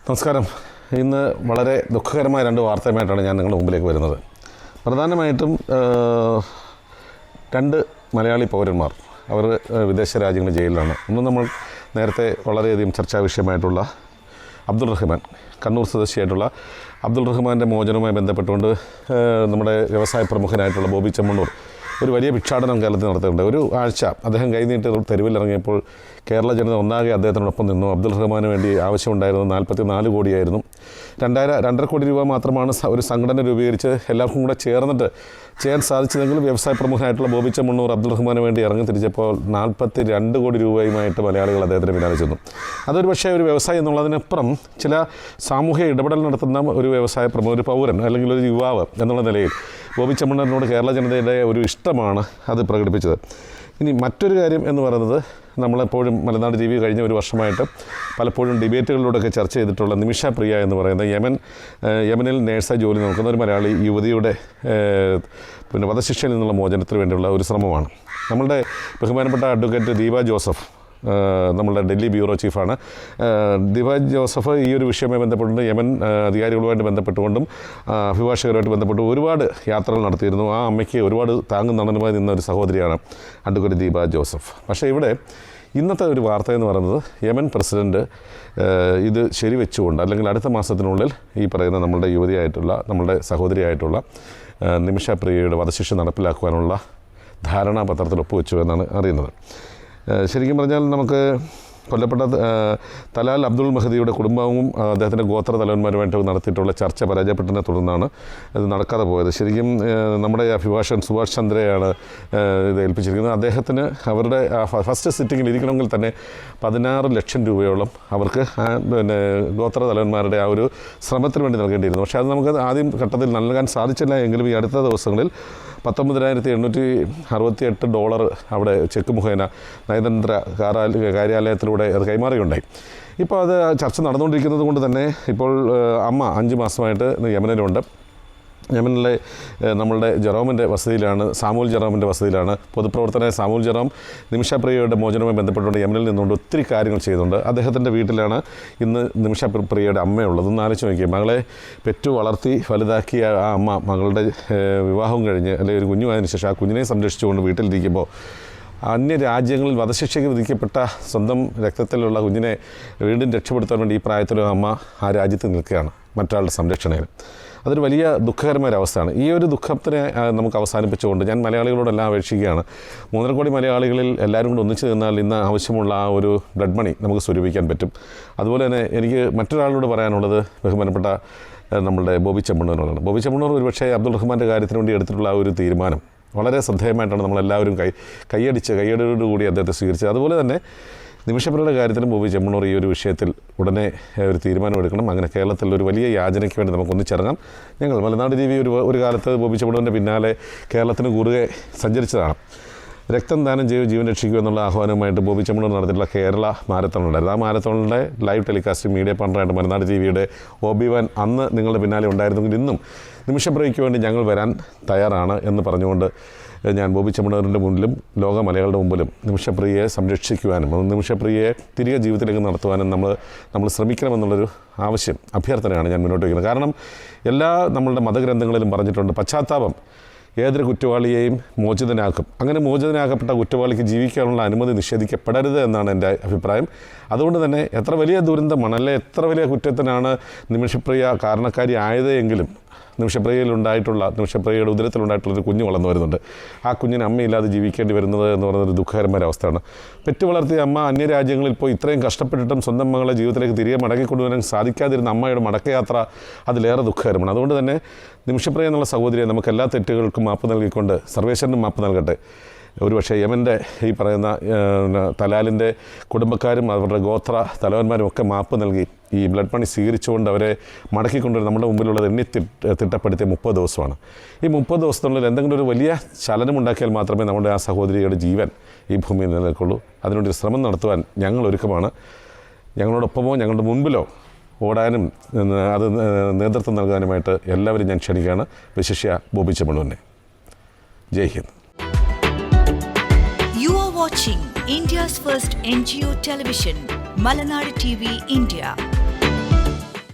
നമസ്കാരം. ഇന്ന് വളരെ ദുഃഖകരമായ രണ്ട് വാർത്തയുമായിട്ടാണ് ഞാൻ നിങ്ങളുടെ മുമ്പിലേക്ക് വരുന്നത്. പ്രധാനമായിട്ടും രണ്ട് മലയാളി പൗരന്മാർ അവർ വിദേശ രാജ്യങ്ങളിൽ ജയിലിലാണ്. ഒന്ന് നമ്മൾ നേരത്തെ വളരെയധികം ചർച്ചാ വിഷയമായിട്ടുള്ള അബ്ദുൾ റഹ്മാൻ, കണ്ണൂർ സ്വദേശിയായിട്ടുള്ള അബ്ദുൾ റഹ്മാൻ്റെ മോചനവുമായി ബന്ധപ്പെട്ടുകൊണ്ട് നമ്മുടെ വ്യവസായ പ്രമുഖനായിട്ടുള്ള ബോബി ചെമ്മണ്ണൂർ ഒരു വലിയ ഭിക്ഷാടനം കേരളത്തിൽ നടത്തുന്നുണ്ട്. ഒരു ആഴ്ച അദ്ദേഹം കൈനീട്ടി തെരുവിലിറങ്ങിയപ്പോൾ കേരള ജനത ഒന്നാകെ അദ്ദേഹത്തിനോടൊപ്പം നിന്നു. അബ്ദുൾ റഹ്മാന് വേണ്ടി ആവശ്യമുണ്ടായിരുന്നത് 44 കോടിയായിരുന്നു. 2.5 കോടി രൂപ മാത്രമാണ് ഒരു സംഘടന രൂപീകരിച്ച് എല്ലാവർക്കും കൂടെ ചേർന്നിട്ട് ചെയ്യാൻ സാധിച്ചതെങ്കിലും വ്യവസായ പ്രമുഖനായിട്ടുള്ള ബോബി ചെമ്മണ്ണൂർ അബ്ദുൾ റഹ്മാന് വേണ്ടി ഇറങ്ങി തിരിച്ചപ്പോൾ 42 കോടി രൂപയുമായിട്ട് മലയാളികൾ അദ്ദേഹത്തിന് പിന്നാലെ ചെന്നു. അതൊരു പക്ഷേ ഒരു വ്യവസായം എന്നുള്ളതിനപ്പുറം ചില സാമൂഹ്യ ഇടപെടൽ നടത്തുന്ന ഒരു വ്യവസായ പ്രമുഖ, ഒരു പൗരൻ അല്ലെങ്കിൽ ഒരു യുവാവ് എന്നുള്ള നിലയിൽ ബോബി ചെമ്മണ്ണൂരിനോട് കേരള ജനതയുടെ ഒരു ഇഷ്ടമാണ് അത് പ്രകടിപ്പിച്ചത്. ഇനി മറ്റൊരു കാര്യം എന്ന് പറയുന്നത്, നമ്മളെപ്പോഴും മലനാട് TV കഴിഞ്ഞ ഒരു വർഷമായിട്ട് പലപ്പോഴും ഡിബേറ്റുകളിലൂടെയൊക്കെ ചർച്ച ചെയ്തിട്ടുള്ള നിമിഷ പ്രിയ എന്ന് പറയുന്ന യമനിൽ നേഴ്സായി ജോലി നോക്കുന്ന ഒരു മലയാളി യുവതിയുടെ വധശിക്ഷയിൽ നിന്നുള്ള മോചനത്തിന് വേണ്ടിയുള്ള ഒരു ശ്രമമാണ്. നമ്മളുടെ ബഹുമാനപ്പെട്ട അഡ്വക്കേറ്റ് ദീപ ജോസഫ്, നമ്മളുടെ ഡൽഹി ബ്യൂറോ ചീഫാണ്. ദീപ ജോസഫ് ഈ ഒരു വിഷയവുമായി ബന്ധപ്പെട്ടുകൊണ്ട് യമൻ അധികാരികളുമായിട്ട് ബന്ധപ്പെട്ടുകൊണ്ടും അഭിഭാഷകരുമായിട്ട് ബന്ധപ്പെട്ട് ഒരുപാട് യാത്രകൾ നടത്തിയിരുന്നു. ആ അമ്മയ്ക്ക് ഒരുപാട് താങ്ങും തണലുമായി നിന്ന ഒരു സഹോദരിയാണ് അഡ്വക്കേറ്റ് ദീപ ജോസഫ്. പക്ഷേ ഇവിടെ ഇന്നത്തെ ഒരു വാർത്ത എന്ന് പറയുന്നത്, യമൻ പ്രസിഡൻറ്റ് ഇത് ശരിവെച്ചുകൊണ്ട് അല്ലെങ്കിൽ അടുത്ത മാസത്തിനുള്ളിൽ ഈ പറയുന്ന നമ്മളുടെ യുവതിയായിട്ടുള്ള നമ്മളുടെ സഹോദരിയായിട്ടുള്ള നിമിഷ പ്രിയയുടെ വധശിക്ഷ നടപ്പിലാക്കുവാനുള്ള ധാരണാപത്രത്തിൽ ഒപ്പുവെച്ചു എന്നാണ് അറിയുന്നത്. ശരിക്കും പറഞ്ഞാൽ നമുക്ക് കൊല്ലപ്പെട്ട തലാൽ അബ്ദുൾ മഹദിയുടെ കുടുംബവും അദ്ദേഹത്തിൻ്റെ ഗോത്ര തലവന്മാരുമായിട്ട് നടത്തിയിട്ടുള്ള ചർച്ച പരാജയപ്പെട്ടതിനെ തുടർന്നാണ് ഇത് നടക്കാതെ പോയത്. ശരിക്കും നമ്മുടെ അഭിഭാഷകൻ സുഭാഷ് ചന്ദ്രയാണ് ഇത് ഏൽപ്പിച്ചിരിക്കുന്നത്. അദ്ദേഹത്തിന് അവരുടെ ഫസ്റ്റ് സിറ്റിങ്ങിൽ ഇരിക്കണമെങ്കിൽ തന്നെ 16 ലക്ഷം രൂപയോളം അവർക്ക് ഗോത്ര തലവന്മാരുടെ ആ ഒരു ശ്രമത്തിന് വേണ്ടി നൽകേണ്ടിയിരുന്നു. പക്ഷേ അത് നമുക്ക് ആദ്യം ഘട്ടത്തിൽ നൽകാൻ സാധിച്ചില്ല. എങ്കിലും ഈ അടുത്ത ദിവസങ്ങളിൽ $19,868 അവിടെ ചെക്ക് മുഖേന നയതന്ത്ര കാര്യാലയത്തിലൂടെ അത് കൈമാറുകയുണ്ടായി. ഇപ്പോൾ അത് ചർച്ച നടന്നുകൊണ്ടിരിക്കുന്നത് കൊണ്ട് തന്നെ ഇപ്പോൾ അമ്മ 5 മാസമായിട്ട് യമനിലുണ്ട്. യമനിലെ നമ്മളുടെ ജെറോമിൻ്റെ വസതിയിലാണ്, സാമൂൽ ജെറോമിൻ്റെ വസതിയിലാണ്. പൊതുപ്രവർത്തകനായ സാമൂൽ ജെറോം നിമിഷ പ്രിയയുടെ മോചനവുമായി ബന്ധപ്പെട്ടുകൊണ്ട് യമനിൽ നിന്നുകൊണ്ട് ഒത്തിരി കാര്യങ്ങൾ ചെയ്യുന്നുണ്ട്. അദ്ദേഹത്തിൻ്റെ വീട്ടിലാണ് ഇന്ന് നിമിഷ പ്രിയയുടെ അമ്മയുള്ളത്. ഒന്ന് ആലോചിച്ച് നോക്കിയാൽ, മകളെ പെറ്റു വളർത്തി വലുതാക്കിയ ആ അമ്മ മകളുടെ വിവാഹം കഴിഞ്ഞ് അല്ലെങ്കിൽ ഒരു കുഞ്ഞുമായതിനു ശേഷം ആ കുഞ്ഞിനെ സംരക്ഷിച്ചുകൊണ്ട് വീട്ടിലിരിക്കുമ്പോൾ അന്യ രാജ്യങ്ങളിൽ വധശിക്ഷയ്ക്ക് വിധിക്കപ്പെട്ട സ്വന്തം രക്തത്തിലുള്ള കുഞ്ഞിനെ വീണ്ടും രക്ഷപ്പെടുത്താൻ വേണ്ടി ഈ പ്രായത്തിലും അമ്മ ആ രാജ്യത്ത് നിൽക്കുകയാണ് മറ്റൊരാളുടെ സംരക്ഷണയിൽ. അതൊരു വലിയ ദുഃഖകരമായ ഒരവസ്ഥയാണ്. ഈ ഒരു ദുഃഖത്തിനെ നമുക്ക് അവസാനിപ്പിച്ചുകൊണ്ട് ഞാൻ മലയാളികളോടെല്ലാം അപേക്ഷിക്കുകയാണ്. 3.5 കോടി മലയാളികളിൽ എല്ലാവരും കൂടെ ഒന്നിച്ച് നിന്നാൽ ഇന്ന് ആവശ്യമുള്ള ആ ഒരു ബ്ലഡ് മണി നമുക്ക് സ്വരൂപിക്കാൻ പറ്റും. അതുപോലെ തന്നെ എനിക്ക് മറ്റൊരാളോട് പറയാനുള്ളത് ബഹുമാനപ്പെട്ട നമ്മളുടെ ബോബി ചെമ്മണ്ണൂരിനോടാണ്. ബോബി ചെമ്മണ്ണൂർ ഒരുപക്ഷേ അബ്ദുൾ റഹ്മാൻ്റെ കാര്യത്തിന് വേണ്ടി എടുത്തിട്ടുള്ള ആ ഒരു തീരുമാനം വളരെ ശ്രദ്ധേയമായിട്ടാണ് നമ്മളെല്ലാവരും കയ്യടിയോടുകൂടി അദ്ദേഹത്തെ സ്വീകരിച്ചത്. അതുപോലെ തന്നെ നിമിഷപ്രിയയുടെ കാര്യത്തിലും ബോബി ചെമ്മണ്ണൂർ ഈ ഒരു വിഷയത്തിൽ ഉടനെ ഒരു തീരുമാനമെടുക്കണം. അങ്ങനെ കേരളത്തിൽ ഒരു വലിയ യാചനയ്ക്ക് വേണ്ടി നമുക്ക് ഒന്നിച്ചിറങ്ങാം. ഞങ്ങൾ മലനാട് TV ഒരു കാലത്ത് ബോബി ചെമ്മണ്ണൂരിൻ്റെ പിന്നാലെ കേരളത്തിന് കുറുകെ സഞ്ചരിച്ചതാണ്. രക്തം ദാനം ചെയ്ത് ജീവൻ രക്ഷിക്കുക എന്നുള്ള ആഹ്വാനവുമായിട്ട് ബോബി ചെമ്മണ്ണൂർ നടത്തിയിട്ടുള്ള കേരള മാരത്തോൺ ഉണ്ടായിരുന്നു. ആ മാരത്തോണിൻ്റെ ലൈവ് ടെലികാസ്റ്റ് മീഡിയ പാർട്ണറായിട്ട് മലനാട് TVയുടെ OB1 അന്ന് നിങ്ങളുടെ പിന്നാലെ ഉണ്ടായിരുന്നെങ്കിൽ ഇന്നും നിമിഷപ്രിയയ്ക്ക് വേണ്ടി ഞങ്ങൾ വരാൻ തയ്യാറാണ് എന്ന് പറഞ്ഞുകൊണ്ട് ഞാൻ ബോബി ചെമ്മണ്ണൂരിൻ്റെ മുന്നിലും ലോക മലയാളികളുടെ മുമ്പിലും നിമിഷപ്രിയയെ സംരക്ഷിക്കുവാനും നിമിഷപ്രിയയെ തിരികെ ജീവിതത്തിലേക്ക് നടത്തുവാനും നമ്മൾ ശ്രമിക്കണമെന്നുള്ളൊരു അഭ്യർത്ഥനയാണ് ഞാൻ മുന്നോട്ട് വയ്ക്കുന്നത്. കാരണം എല്ലാ നമ്മളുടെ മതഗ്രന്ഥങ്ങളിലും പറഞ്ഞിട്ടുണ്ട്, പശ്ചാത്താപം ഏതൊരു കുറ്റവാളിയെയും മോചിതനാക്കും. അങ്ങനെ മോചിതനാക്കപ്പെട്ട കുറ്റവാളിക്ക് ജീവിക്കാനുള്ള അനുമതി നിഷേധിക്കപ്പെടരുത് എന്നാണ് എൻ്റെ അഭിപ്രായം. അതുകൊണ്ട് തന്നെ എത്ര വലിയ ദുരന്തമാണ്, അല്ലെ എത്ര വലിയ കുറ്റത്തിനാണ് നിമിഷപ്രിയ കാരണക്കാരി ആയത് എങ്കിലും നിമിഷപ്രിയയുടെ ഉദരത്തിലുണ്ടായിട്ടുള്ളൊരു കുഞ്ഞ് വളർന്നു വരുന്നുണ്ട്. ആ കുഞ്ഞിന് അമ്മയില്ലാതെ ജീവിക്കേണ്ടി വരുന്നത് എന്ന് പറയുന്നൊരു ദുഃഖകരമായ അവസ്ഥയാണ്. പെറ്റു വളർത്തിയ അമ്മ അന്യരാജ്യങ്ങളിൽ പോയി ഇത്രയും കഷ്ടപ്പെട്ടിട്ടും സ്വന്തം മകളെ ജീവിതത്തിലേക്ക് തിരികെ മടക്കിക്കൊണ്ടുവരാൻ സാധിക്കാതിരുന്ന അമ്മയുടെ മടക്കയാത്ര അതിലേറെ ദുഃഖകരമാണ്. അതുകൊണ്ട് തന്നെ നിമിഷപ്രിയ എന്നുള്ള സഹോദരിയെ നമുക്ക് എല്ലാ തെറ്റുകൾക്കും മാപ്പ് നൽകിക്കൊണ്ട് സർവേശ്വരനും മാപ്പ് നൽകട്ടെ. ഒരുപക്ഷെ യമൻ്റെ ഈ പറയുന്ന തലാലിൻ്റെ കുടുംബക്കാരും അവരുടെ ഗോത്ര തലവന്മാരും ഒക്കെ മാപ്പ് നൽകി ഈ ബ്ലഡ് മണി സ്വീകരിച്ചുകൊണ്ട് അവരെ മടക്കിക്കൊണ്ടുവരും. നമ്മുടെ മുമ്പിലുള്ളത് തിട്ടപ്പെടുത്തിയ 30 ദിവസമാണ്. ഈ 30 ദിവസത്തിനുള്ളിൽ എന്തെങ്കിലും ഒരു വലിയ ചലനമുണ്ടാക്കിയാൽ മാത്രമേ നമ്മുടെ ആ സഹോദരിയുടെ ജീവൻ ഈ ഭൂമിയിൽ നിലനിൽക്കുള്ളൂ. അതിനുവേണ്ടി ശ്രമം നടത്തുവാൻ ഞങ്ങൾ ഒരുക്കമാണ്. ഞങ്ങളോടൊപ്പമോ ഞങ്ങളുടെ മുൻപിലോ ഓടാനും അത് നേതൃത്വം നൽകാനുമായിട്ട് എല്ലാവരും ഞാൻ ക്ഷണിക്കുകയാണ്. വിശിഷ്യ ബോബി ചെമ്മണ്ണൂരിനെ. ജയ് Hind. You are watching India's first NGO television, Malanadu TV India.